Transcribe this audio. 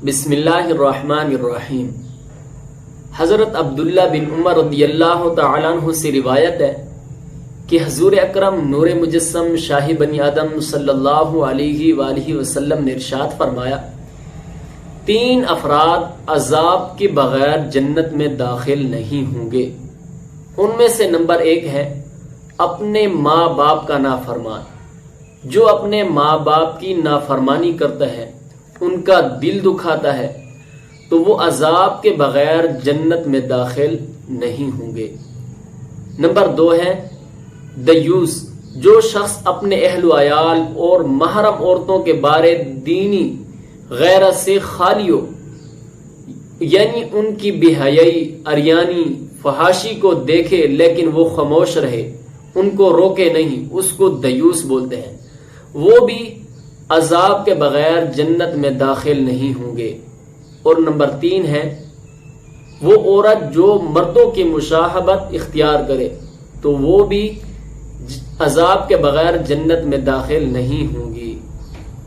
بسم اللہ الرحمن الرحیم۔ حضرت عبداللہ بن عمر رضی اللہ تعالیٰ عنہ سے روایت ہے کہ حضور اکرم نور مجسم شاہ بنی آدم صلی اللہ علیہ وآلہ وسلم نے ارشاد فرمایا، 3 افراد عذاب کے بغیر جنت میں داخل نہیں ہوں گے۔ ان میں سے نمبر 1 ہے اپنے ماں باپ کا نافرمان۔ جو اپنے ماں باپ کی نافرمانی کرتا ہے، ان کا دل دکھاتا ہے، تو وہ عذاب کے بغیر جنت میں داخل نہیں ہوں گے۔ نمبر 2 ہے دیوس۔ جو شخص اپنے اہل و عیال اور محرم عورتوں کے بارے دینی غیرت سے خالی ہو، یعنی ان کی بے حیائی، عریانی، فحاشی کو دیکھے لیکن وہ خاموش رہے، ان کو روکے نہیں، اس کو دیوس بولتے ہیں۔ وہ بھی عذاب کے بغیر جنت میں داخل نہیں ہوں گے۔ اور نمبر 3 ہے وہ عورت جو مردوں کی مشاہبت اختیار کرے، تو وہ بھی عذاب کے بغیر جنت میں داخل نہیں ہوں گی۔